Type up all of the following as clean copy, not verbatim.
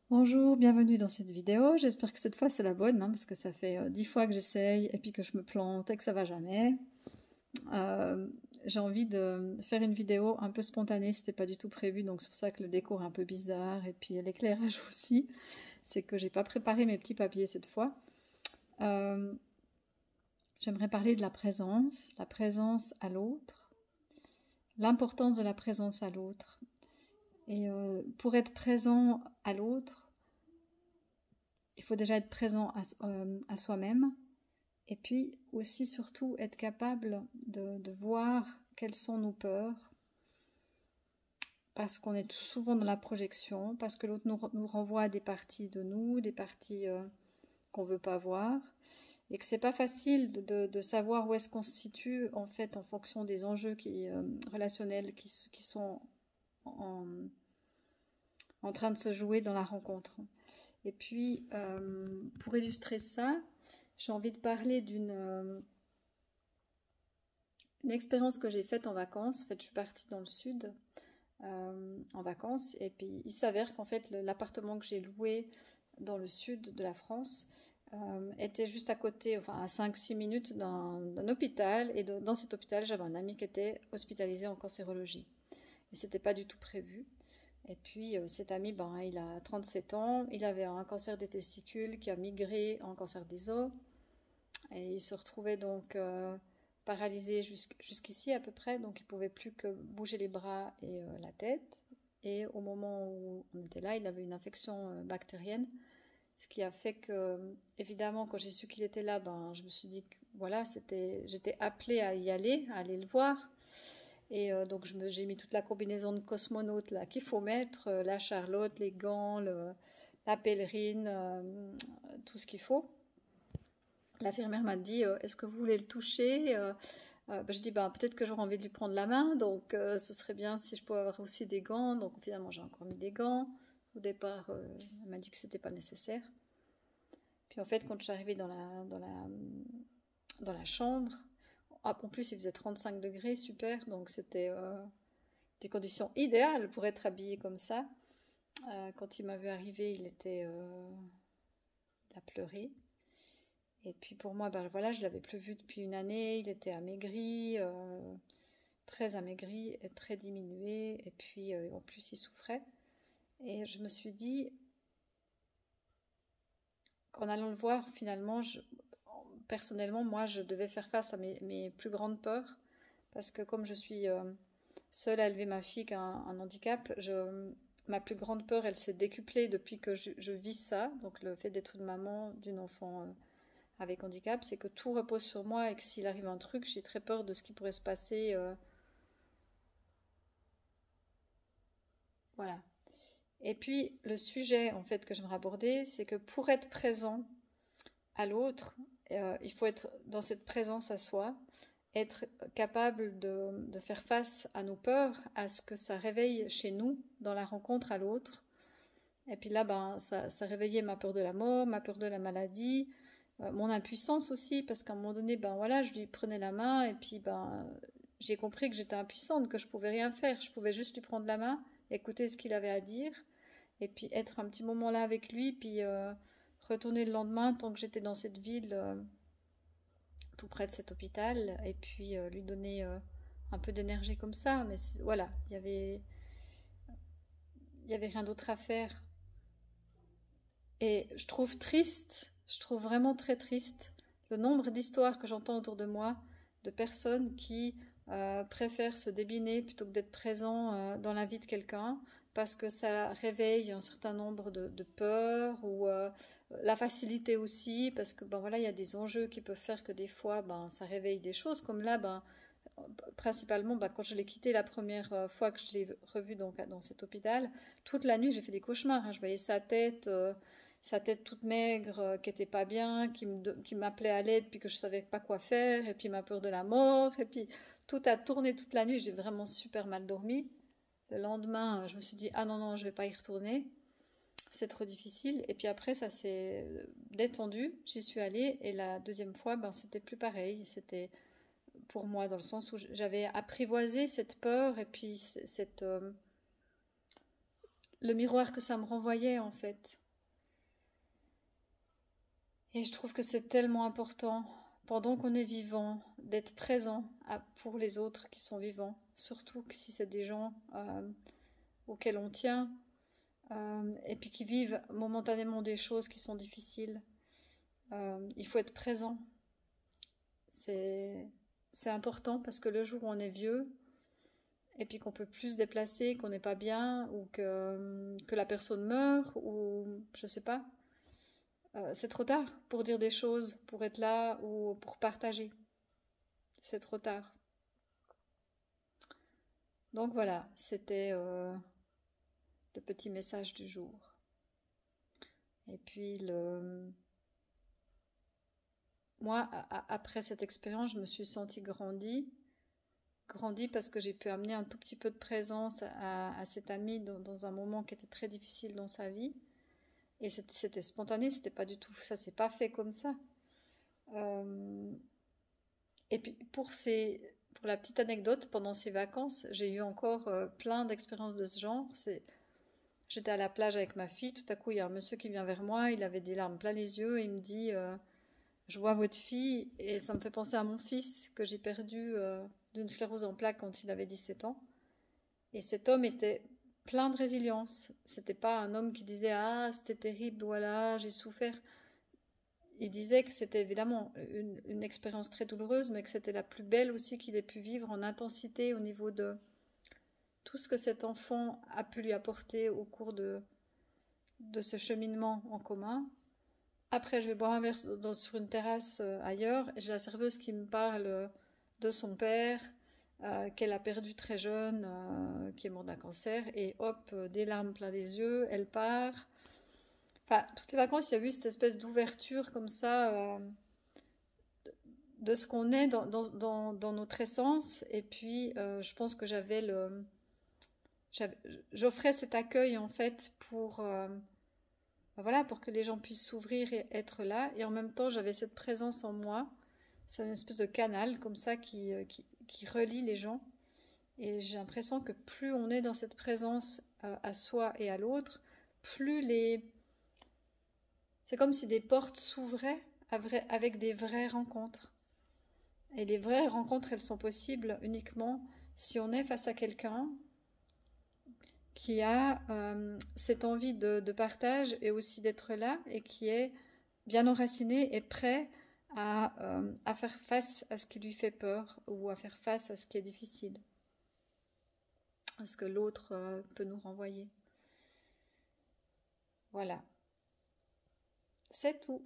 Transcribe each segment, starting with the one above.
Bonjour, bienvenue dans cette vidéo. J'espère que cette fois c'est la bonne, hein, parce que ça fait 10 fois que j'essaye et puis que je me plante et que ça va jamais. Euh, j'ai envie de faire une vidéo un peu spontanée, c'était pas du tout prévu, donc c'est pour ça que le décor est un peu bizarre et puis l'éclairage aussi. C'est que j'ai pas préparé mes petits papiers cette fois. Euh, J'aimerais parler de la présence à l'autre, l'importance de la présence à l'autre. Et pour être présent à l'autre, il faut déjà être présent à soi-même. Et puis aussi, surtout, être capable de voir quelles sont nos peurs, parce qu'on est souvent dans la projection, parce que l'autre nous renvoie à des parties de nous, des parties qu'on ne veut pas voir, et que c'est pas facile de savoir où est-ce qu'on se situe, en fait, en fonction des enjeux relationnels qui sont en, en train de se jouer dans la rencontre. Et puis, pour illustrer ça, j'ai envie de parler d'une une expérience que j'ai faite en vacances. En fait, je suis partie dans le sud en vacances et puis il s'avère qu'en fait l'appartement que j'ai loué dans le sud de la France était juste à côté, enfin à 5-6 minutes d'un hôpital et dans cet hôpital j'avais un ami qui était hospitalisé en cancérologie et c'était pas du tout prévu. Et puis cet ami, ben, il a 37 ans, il avait un cancer des testicules qui a migré en cancer des os et il se retrouvait donc paralysé jusqu'ici à peu près, donc il ne pouvait plus que bouger les bras et la tête. Et au moment où on était là, il avait une infection bactérienne, ce qui a fait que, évidemment, quand j'ai su qu'il était là, ben, je me suis dit que voilà, j'étais appelée à y aller, à aller le voir. Et donc j'ai mis toute la combinaison de cosmonaute là qu'il faut mettre, la charlotte, les gants, la pèlerine, tout ce qu'il faut. L'infirmière m'a dit est-ce que vous voulez le toucher je dis bah, peut-être que j'aurais envie de lui prendre la main, donc ce serait bien si je pouvais avoir aussi des gants. Donc finalement j'ai encore mis des gants. Au départ, elle m'a dit que c'était pas nécessaire. Puis en fait, quand je suis arrivée dans la chambre, en plus il faisait 35 degrés, super, donc c'était des conditions idéales pour être habillée comme ça. Quand il m'a vu arriver, il a pleuré. Et puis pour moi, ben voilà, je l'avais plus vu depuis une année. Il était amaigri, très amaigri et très diminué. Et puis en plus, il souffrait. Et je me suis dit qu'en allant le voir, finalement, personnellement, moi, je devais faire face à mes plus grandes peurs. Parce que comme je suis seule à élever ma fille qui a un handicap, ma plus grande peur, elle s'est décuplée depuis que je vis ça. Donc le fait d'être une maman d'une enfant avec handicap, c'est que tout repose sur moi et que s'il arrive un truc, j'ai très peur de ce qui pourrait se passer. Voilà. Et puis le sujet en fait que j'aimerais aborder, c'est que pour être présent à l'autre, il faut être dans cette présence à soi, être capable de faire face à nos peurs, à ce que ça réveille chez nous dans la rencontre à l'autre. Et puis là, ben, ça réveillait ma peur de la mort, ma peur de la maladie, mon impuissance aussi, parce qu'à un moment donné, ben voilà, je lui prenais la main et puis ben j'ai compris que j'étais impuissante, que je pouvais rien faire. Je pouvais juste lui prendre la main, écouter ce qu'il avait à dire, et puis être un petit moment là avec lui, puis retourner le lendemain tant que j'étais dans cette ville, tout près de cet hôpital, et puis lui donner un peu d'énergie comme ça. Mais voilà, il y avait rien d'autre à faire. Et je trouve vraiment très triste le nombre d'histoires que j'entends autour de moi de personnes qui préfèrent se débiner plutôt que d'être présent dans la vie de quelqu'un parce que ça réveille un certain nombre de peurs ou la facilité aussi parce que ben voilà il y a des enjeux qui peuvent faire que des fois ben ça réveille des choses comme là ben principalement ben, quand je l'ai quitté la première fois que je l'ai revu donc, dans cet hôpital, toute la nuit j'ai fait des cauchemars, hein. Je voyais sa tête toute maigre, qui était pas bien, qui m'appelait à l'aide, puis que je savais pas quoi faire, et puis ma peur de la mort, et puis tout a tourné toute la nuit, j'ai vraiment super mal dormi. Le lendemain, je me suis dit, ah non, non, je vais pas y retourner, c'est trop difficile. Et puis après, ça s'est détendu, j'y suis allée, et la deuxième fois, ben, c'était plus pareil, c'était pour moi, dans le sens où j'avais apprivoisé cette peur, et puis le miroir que ça me renvoyait en fait. Et je trouve que c'est tellement important, pendant qu'on est vivant, d'être présent pour les autres qui sont vivants, surtout que si c'est des gens auxquels on tient, et puis qui vivent momentanément des choses qui sont difficiles. Il faut être présent. C'est important parce que le jour où on est vieux, et puis qu'on peut plus se déplacer, qu'on n'est pas bien, ou que la personne meurt, ou je sais pas, c'est trop tard pour dire des choses, pour être là ou pour partager. C'est trop tard. Donc voilà, c'était le petit message du jour. Et puis moi, après cette expérience, je me suis sentie grandie parce que j'ai pu amener un tout petit peu de présence à cet ami dans un moment qui était très difficile dans sa vie. Et c'était spontané, c'était pas du tout, ça s'est pas fait comme ça. Euh, et puis pour la petite anecdote, pendant ces vacances, j'ai eu encore plein d'expériences de ce genre. J'étais à la plage avec ma fille, tout à coup il y a un monsieur qui vient vers moi, il avait des larmes plein les yeux, et il me dit je vois votre fille, et ça me fait penser à mon fils que j'ai perdu d'une sclérose en plaques quand il avait 17 ans. Et cet homme était plein de résilience. C'était pas un homme qui disait ah c'était terrible, voilà j'ai souffert. Il disait que c'était évidemment une expérience très douloureuse, mais que c'était la plus belle aussi qu'il ait pu vivre en intensité au niveau de tout ce que cet enfant a pu lui apporter au cours de ce cheminement en commun. Après, je vais boire un verre sur une terrasse ailleurs, et j'ai la serveuse qui me parle de son père, qu'elle a perdu très jeune, qui est mort d'un cancer, et hop, des larmes plein les yeux, elle part. Enfin, toutes les vacances, il y a eu cette espèce d'ouverture comme ça, de ce qu'on est dans notre essence, et puis je pense que j'offrais cet accueil en fait voilà, pour que les gens puissent s'ouvrir et être là. Et en même temps, j'avais cette présence en moi. C'est une espèce de canal comme ça qui relie les gens. Et j'ai l'impression que plus on est dans cette présence à soi et à l'autre, plus c'est comme si des portes s'ouvraient avec des vraies rencontres. Et les vraies rencontres, elles sont possibles uniquement si on est face à quelqu'un qui a cette envie de partage et aussi d'être là, et qui est bien enraciné et prêt à faire face à ce qui lui fait peur, ou à faire face à ce qui est difficile, à ce que l'autre peut nous renvoyer. Voilà, c'est tout.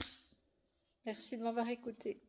Merci de m'avoir écouté.